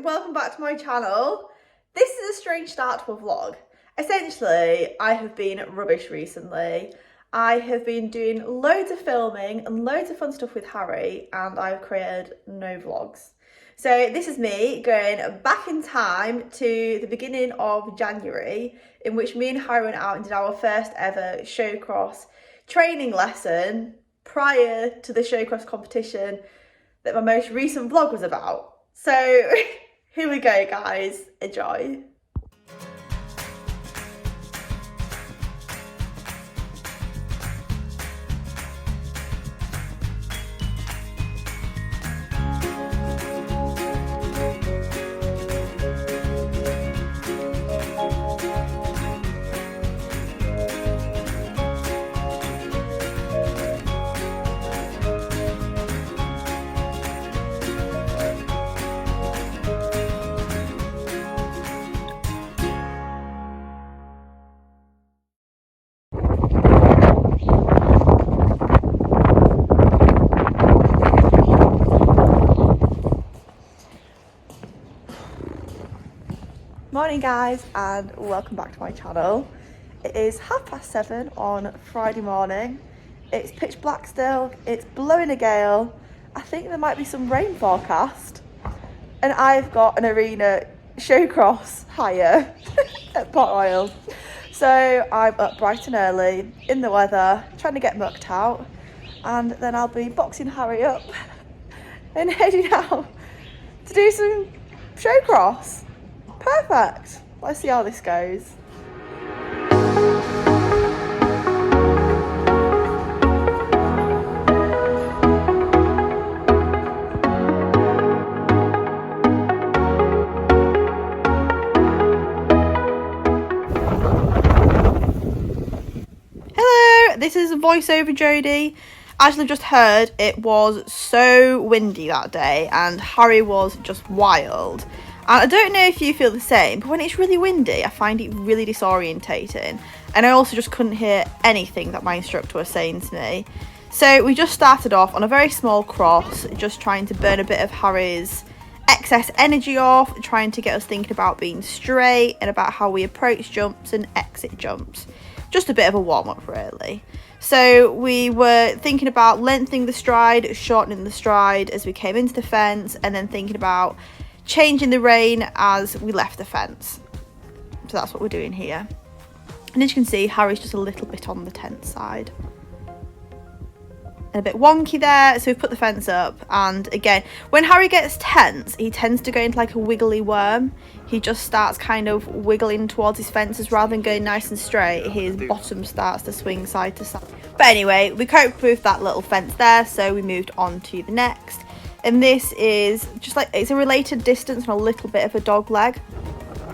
welcome back to my channel. This is a strange start to a vlog. Essentially, I have been rubbish recently. I have been doing loads of filming and loads of fun stuff with Harry, and I've created no vlogs. So this is me going back in time to the beginning of January, in which me and Harry went out and did our first ever ShowCross training lesson prior to the ShowCross competition that my most recent vlog was about. So here we go, guys. Enjoy. Morning guys, and welcome back to my channel. It is 7:30 on Friday morning. It's pitch black still, it's blowing a gale. I think there might be some rain forecast, and I've got an arena ShowCross hire at Port Royal. So I'm up bright and early in the weather trying to get mucked out, and then I'll be boxing Harry up and heading out to do some ShowCross. Perfect. Let's see how this goes. Hello, this is voiceover Jodie. As you've just heard, it was so windy that day and Harry was just wild. And I don't know if you feel the same, but when it's really windy, I find it really disorientating. And I also just couldn't hear anything that my instructor was saying to me. So we just started off on a very small cross, just trying to burn a bit of Harry's excess energy off, trying to get us thinking about being straight and about how we approach jumps and exit jumps. Just a bit of a warm-up, really. So we were thinking about lengthening the stride, shortening the stride as we came into the fence, and then thinking about changing the rein as we left the fence. So that's what we're doing here. And as you can see, Harry's just a little bit on the tense side. And a bit wonky there, so we've put the fence up. And again, when Harry gets tense, he tends to go into like a wiggly worm. He just starts kind of wiggling towards his fences rather than going nice and straight. His bottom starts to swing side to side. But anyway, we coped with that little fence there, so we moved on to the next. And this is just like, it's a related distance and a little bit of a dog leg.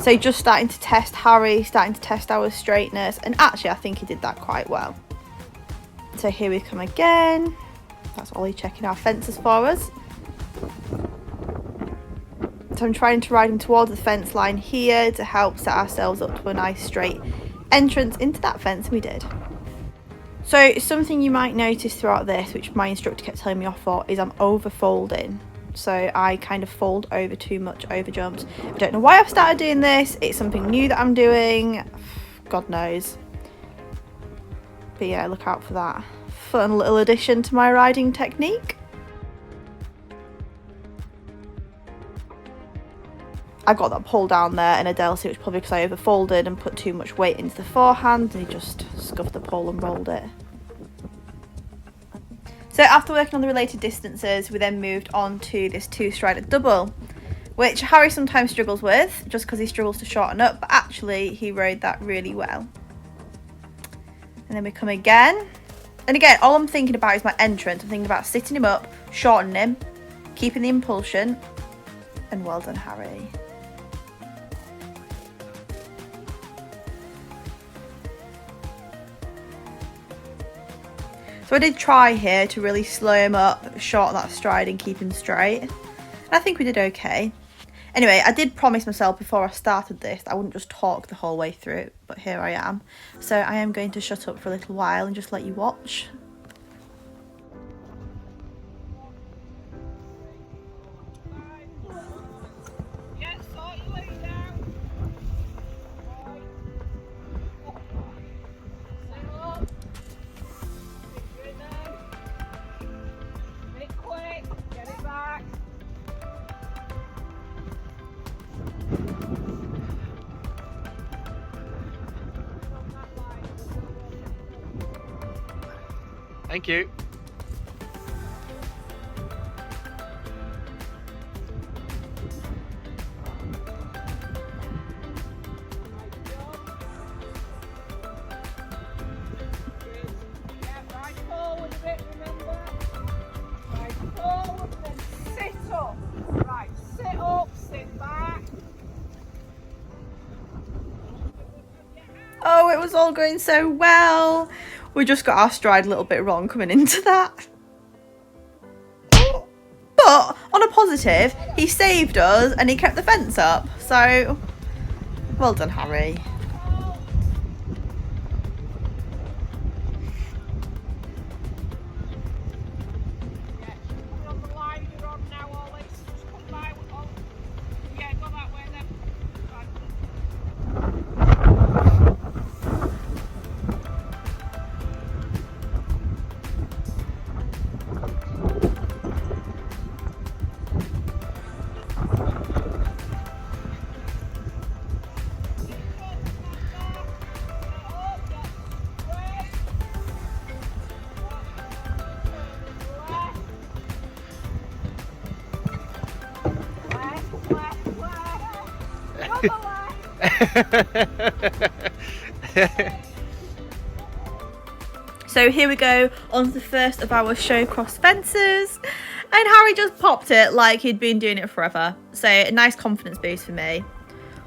So just starting to test Harry, starting to test our straightness. And actually, I think he did that quite well. So here we come again. That's Ollie checking our fences for us. So I'm trying to ride him towards the fence line here to help set ourselves up to a nice straight entrance into that fence, and we did. So something you might notice throughout this, which my instructor kept telling me off for, is I'm over folding. So I kind of fold over too much over jumps. I don't know why I've started doing this. It's something new that I'm doing. God knows. But yeah, look out for that. Fun little addition to my riding technique. I got that pull down there in a Delcy, which probably because I overfolded and put too much weight into the forehand, and he just scuffed the pole and rolled it. So after working on the related distances, we then moved on to this two-strided double, which Harry sometimes struggles with, just because he struggles to shorten up, but actually he rode that really well. And then we come again. And again, all I'm thinking about is my entrance. I'm thinking about sitting him up, shortening him, keeping the impulsion, and well done, Harry. So I did try here to really slow him up, shorten that stride and keep him straight. And I think we did okay. Anyway, I did promise myself before I started this that I wouldn't just talk the whole way through, but here I am. So I am going to shut up for a little while and just let you watch. Thank you. Oh, it was all going so well. We just got our stride a little bit wrong coming into that. But on a positive, he saved us and he kept the fence up. So, well done, Harry. So here we go on to the first of our ShowCross fences, and Harry just popped it like he'd been doing it forever. So a nice confidence boost for me.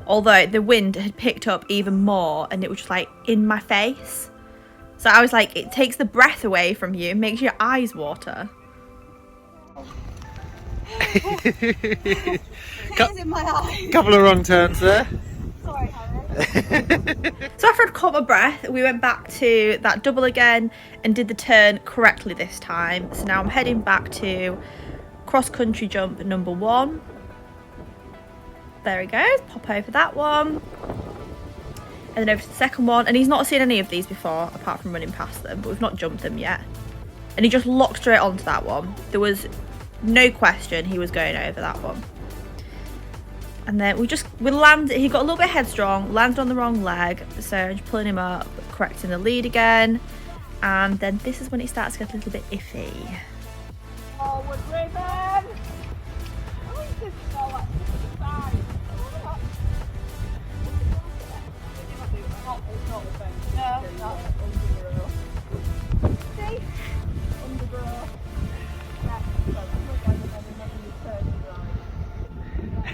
Although the wind had picked up even more and it was just like in my face. So I was like, it takes the breath away from you, makes your eyes water. Tears in my eyes. Couple of wrong turns there. Sorry, Harry. So after I'd caught my breath, we went back to that double again and did the turn correctly this time. So now I'm heading back to cross country jump number 1. There he goes, pop over that one. And then over to the second one. And he's not seen any of these before, apart from running past them, but we've not jumped them yet. And he just locked straight onto that one. There was no question he was going over that one. And then we landed, he got a little bit headstrong, landed on the wrong leg, so I'm just pulling him up, correcting the lead again, and then this is when it starts to get a little bit iffy. Forward ribbon!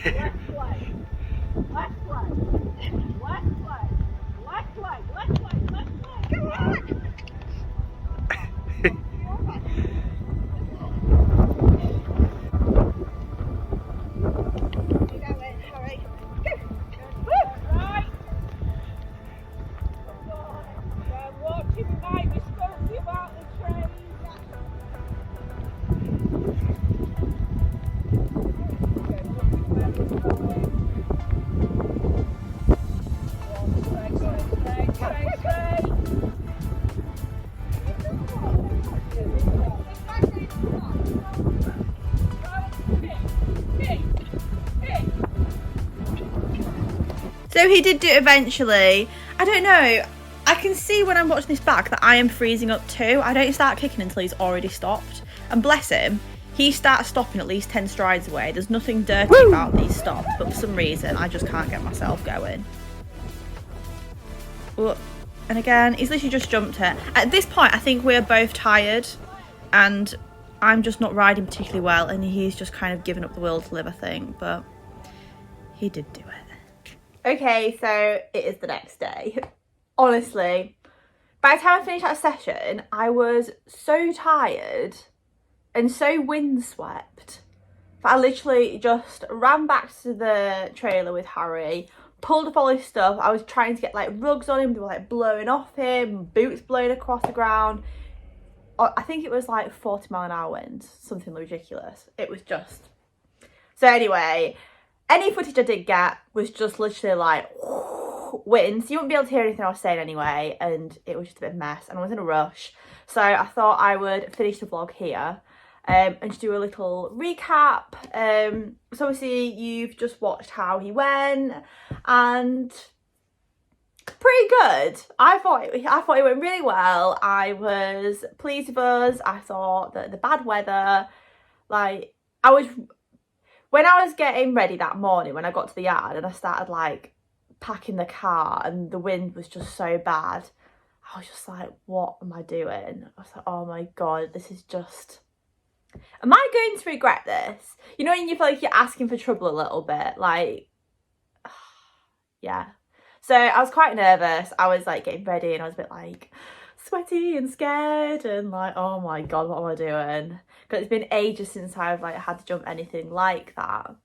Left leg, left leg, left leg, left leg, left leg, left leg. Come on! You go in, hurry. Go. Right. Watch your right, we spoke to you about the train. So he did do it eventually. I don't know. I can see when I'm watching this back that I am freezing up too. I don't start kicking until he's already stopped. And bless him, he starts stopping at least 10 strides away. There's nothing dirty about these stops, but for some reason, I just can't get myself going. But, and again, he's literally just jumped it. At this point, I think we're both tired and I'm just not riding particularly well and he's just kind of given up the will to live, I think, but he did do it. Okay, so it is the next day. Honestly, by the time I finished that session, I was so tired and so windswept that I literally just ran back to the trailer with Harry, pulled up all his stuff. I was trying to get like rugs on him, they were like blowing off him, boots blowing across the ground. I think it was like 40-mile-an-hour winds, something ridiculous. It was just... So anyway, any footage I did get was just literally like wind, so you wouldn't be able to hear anything I was saying anyway, and it was just a bit of a mess and I was in a rush. So I thought I would finish the vlog here and just do a little recap. So obviously you've just watched how he went, and pretty good. I thought it went really well. I was pleased with us. I thought that the bad weather, like, when I was getting ready that morning, when I got to the yard and I started like packing the car and the wind was just so bad, I was just like, what am I doing? I was like, oh my God, this is just, am I going to regret this? You know, when you feel like you're asking for trouble a little bit, like, yeah. So I was quite nervous. I was like getting ready and I was a bit like sweaty and scared and like, oh my God, what am I doing? Because it's been ages since I've like had to jump anything like that.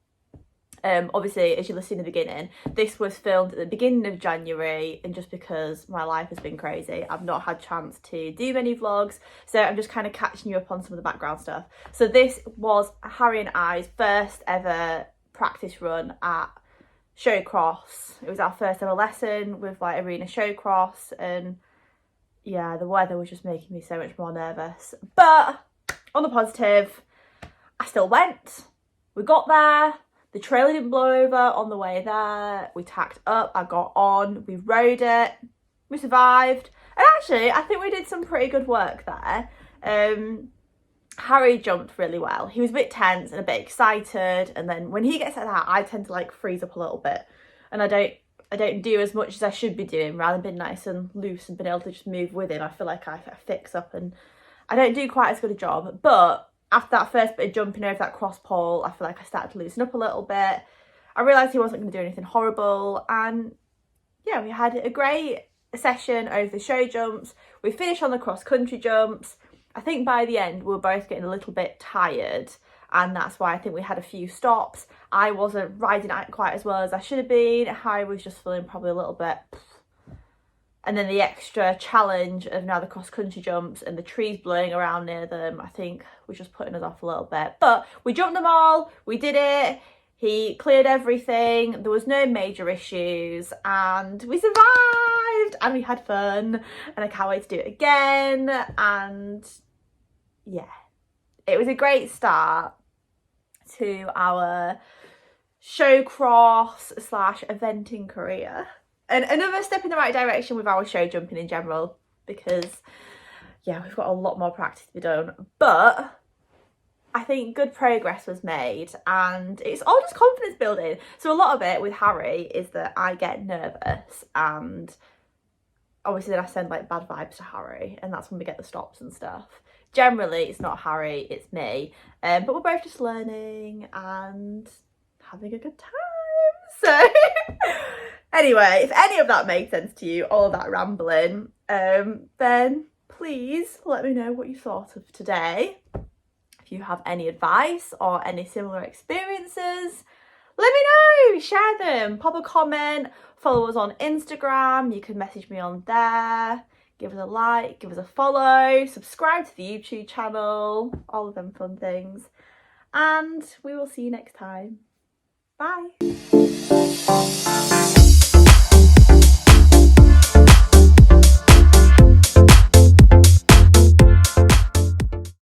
Obviously, as you'll see in the beginning, this was filmed at the beginning of January, and just because my life has been crazy, I've not had chance to do many vlogs, so I'm just kind of catching you up on some of the background stuff. So this was Harry and I's first ever practice run at ShowCross. It was our first ever lesson with like arena ShowCross, and yeah, the weather was just making me so much more nervous. But on the positive, I still went. We got there. The trailer didn't blow over on the way there. We tacked up, I got on, we rode it, we survived. And actually, I think we did some pretty good work there. Harry jumped really well. He was a bit tense and a bit excited. And then when he gets like that, I tend to like freeze up a little bit. And I don't do as much as I should be doing. Rather than being nice and loose and being able to just move with him, I feel like I fix up and I don't do quite as good a job. But after that first bit of jumping over that cross pole, I feel like I started to loosen up a little bit. I realised he wasn't going to do anything horrible, and yeah, we had a great session over the show jumps. We finished on the cross country jumps. I think by the end we were both getting a little bit tired, and that's why I think we had a few stops. I wasn't riding out quite as well as I should have been. Harry was just feeling probably a little bit. And then the extra challenge of now the cross-country jumps and the trees blowing around near them, I think was just putting us off a little bit. But we jumped them all, we did it, he cleared everything, there was no major issues, and we survived, and we had fun, and I can't wait to do it again. And yeah, it was a great start to our ShowCross / eventing career. And another step in the right direction with our show jumping in general, because yeah, we've got a lot more practice to be done, but I think good progress was made, and it's all just confidence building. So a lot of it with Harry is that I get nervous, and obviously then I send like bad vibes to Harry, and that's when we get the stops and stuff. Generally it's not Harry, it's me, but we're both just learning and having a good time. So anyway, if any of that made sense to you, all that rambling, then please let me know what you thought of today. If you have any advice or any similar experiences, let me know, share them, pop a comment, follow us on Instagram, you can message me on there, give us a like, give us a follow, subscribe to the YouTube channel, all of them fun things, and we will see you next time. Bye.